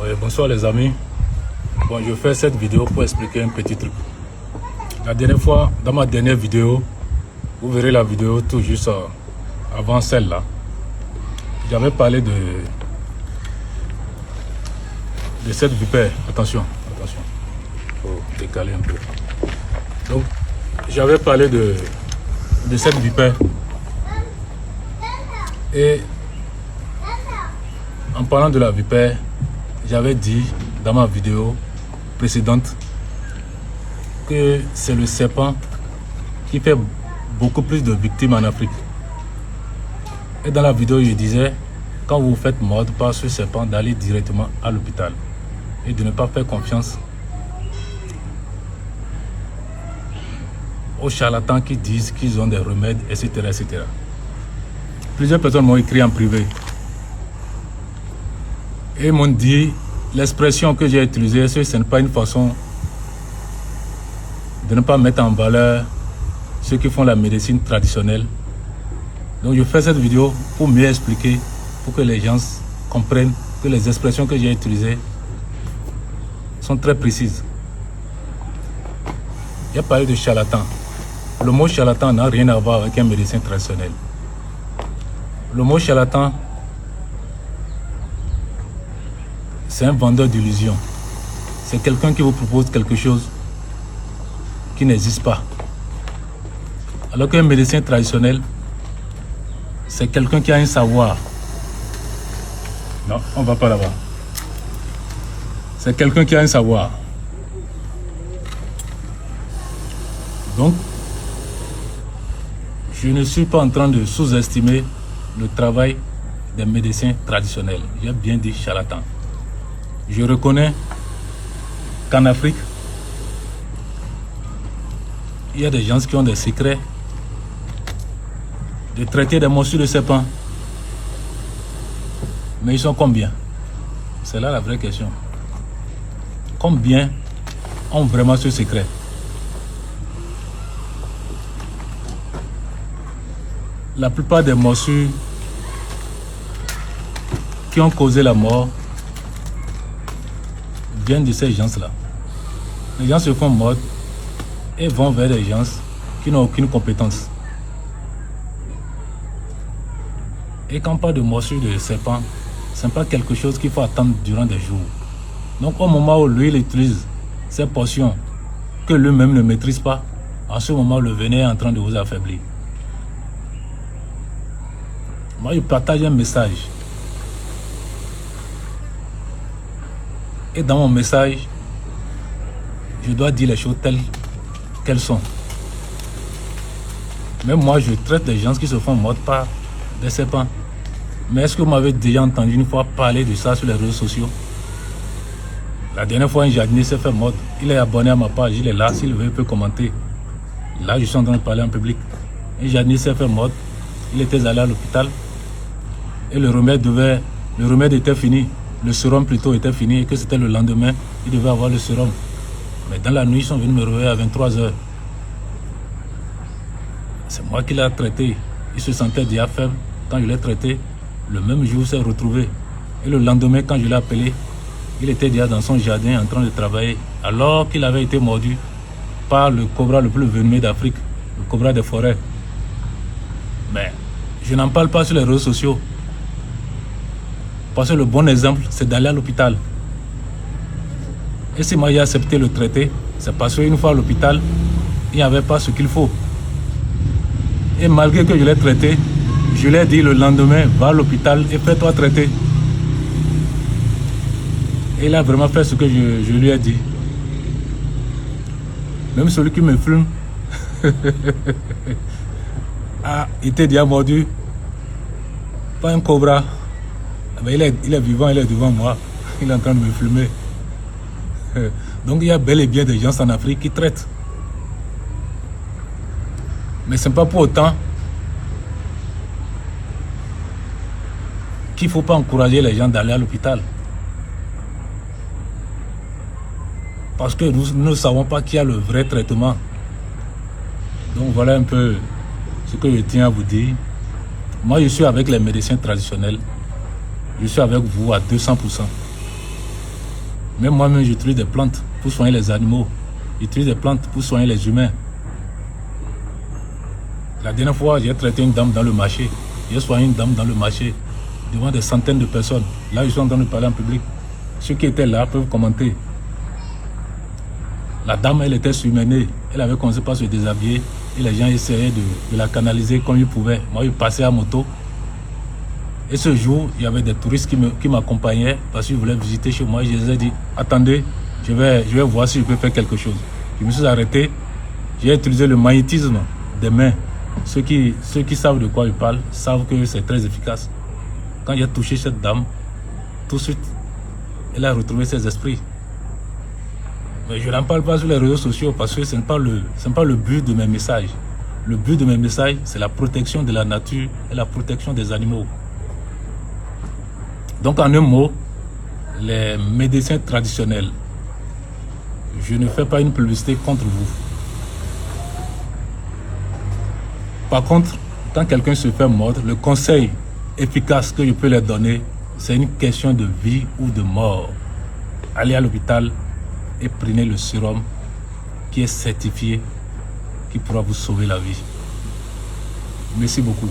Oui, bonsoir les amis. Bon, je fais cette vidéo pour expliquer un petit truc. La dernière fois, dans ma dernière vidéo, vous verrez la vidéo tout juste avant celle-là. J'avais parlé de cette vipère. Attention, attention. Il faut décaler un peu. Donc, j'avais parlé de cette vipère. Et en parlant de la vipère, j'avais dit dans ma vidéo précédente que c'est le serpent qui fait beaucoup plus de victimes en Afrique. Et dans la vidéo, je disais, quand vous vous faites mordre par ce serpent, d'aller directement à l'hôpital et de ne pas faire confiance aux charlatans qui disent qu'ils ont des remèdes, etc., etc. Plusieurs personnes m'ont écrit en privé et m'ont dit l'expression que j'ai utilisée, ce n'est pas une façon de ne pas mettre en valeur ceux qui font la médecine traditionnelle. Donc je fais cette vidéo pour mieux expliquer, pour que les gens comprennent que les expressions que j'ai utilisées sont très précises. Il y a parlé de charlatan. Le mot charlatan n'a rien à voir avec un médecin traditionnel. Le mot charlatan, c'est un vendeur d'illusions. C'est quelqu'un qui vous propose quelque chose qui n'existe pas. Alors qu'un médecin traditionnel, c'est quelqu'un qui a un savoir. Non, on ne va pas là-bas. C'est quelqu'un qui a un savoir. Donc, je ne suis pas en train de sous-estimer le travail des médecins traditionnels. J'ai bien dit charlatan. Je reconnais qu'en Afrique, il y a des gens qui ont des secrets de traiter des morsures de serpent. Mais ils sont combien? C'est là la vraie question. Combien ont vraiment ce secret? La plupart des morsures qui ont causé la mort viennent de ces gens-là. Les gens se font mordre et vont vers des gens qui n'ont aucune compétence. Et quand on parle de morsure de serpent, ce n'est pas quelque chose qu'il faut attendre durant des jours. Donc au moment où lui il utilise ces potions que lui-même ne maîtrise pas, en ce moment le venin est en train de vous affaiblir. Moi je partage un message. Et dans mon message, je dois dire les choses telles qu'elles sont. Même moi, je traite des gens qui se font mordre par des serpents. Mais est-ce que vous m'avez déjà entendu une fois parler de ça sur les réseaux sociaux? La dernière fois, un jardinier s'est fait mordre. Il est abonné à ma page, il est là. S'il veut, il peut commenter. Là, je suis en train de parler en public. Un jardinier s'est fait mordre. Il était allé à l'hôpital. Et le remède était fini. Le sérum plutôt était fini et que c'était le lendemain, il devait avoir le sérum. Mais dans la nuit, ils sont venus me réveiller à 23 h. C'est moi qui l'ai traité. Il se sentait déjà faible. Quand je l'ai traité, le même jour, il s'est retrouvé. Et le lendemain, quand je l'ai appelé, il était déjà dans son jardin en train de travailler. Alors qu'il avait été mordu par le cobra le plus venimeux d'Afrique, le cobra des forêts. Mais je n'en parle pas sur les réseaux sociaux. Parce que le bon exemple, c'est d'aller à l'hôpital. Et si moi j'ai accepté le traité, c'est parce qu'une fois à l'hôpital, il n'y avait pas ce qu'il faut. Et malgré que je l'ai traité, je lui ai dit le lendemain, va à l'hôpital et fais-toi traiter. Et il a vraiment fait ce que je lui ai dit. Même celui qui me filme, il était déjà mordu par un cobra. Mais il est vivant, il est devant moi. Il est en train de me filmer. Donc il y a bel et bien des gens en Afrique qui traitent. Mais ce n'est pas pour autant qu'il ne faut pas encourager les gens d'aller à l'hôpital. Parce que nous ne savons pas qu'il y a le vrai traitement. Donc voilà un peu ce que je tiens à vous dire. Moi je suis avec les médecins traditionnels. Je suis avec vous à 200%. Même moi-même, j'utilise des plantes pour soigner les animaux. J'utilise des plantes pour soigner les humains. La dernière fois, j'ai traité une dame dans le marché. J'ai soigné une dame dans le marché devant des centaines de personnes. Là, je suis en train de parler en public. Ceux qui étaient là peuvent commenter. La dame, elle était surmenée. Elle avait commencé par se déshabiller et les gens essayaient de la canaliser comme ils pouvaient. Moi, je passais à moto. Et ce jour, il y avait des touristes qui m'accompagnaient parce qu'ils voulaient visiter chez moi. Je les ai dit, attendez, je vais voir si je peux faire quelque chose. Je me suis arrêté. J'ai utilisé le magnétisme des mains. Ceux qui savent de quoi je parle savent que c'est très efficace. Quand j'ai touché cette dame, tout de suite, elle a retrouvé ses esprits. Mais je n'en parle pas sur les réseaux sociaux parce que ce n'est pas le but de mes messages. Le but de mes messages, c'est la protection de la nature et la protection des animaux. Donc en un mot, les médecins traditionnels, je ne fais pas une publicité contre vous. Par contre, quand quelqu'un se fait mordre, le conseil efficace que je peux leur donner, c'est une question de vie ou de mort. Allez à l'hôpital et prenez le sérum qui est certifié, qui pourra vous sauver la vie. Merci beaucoup.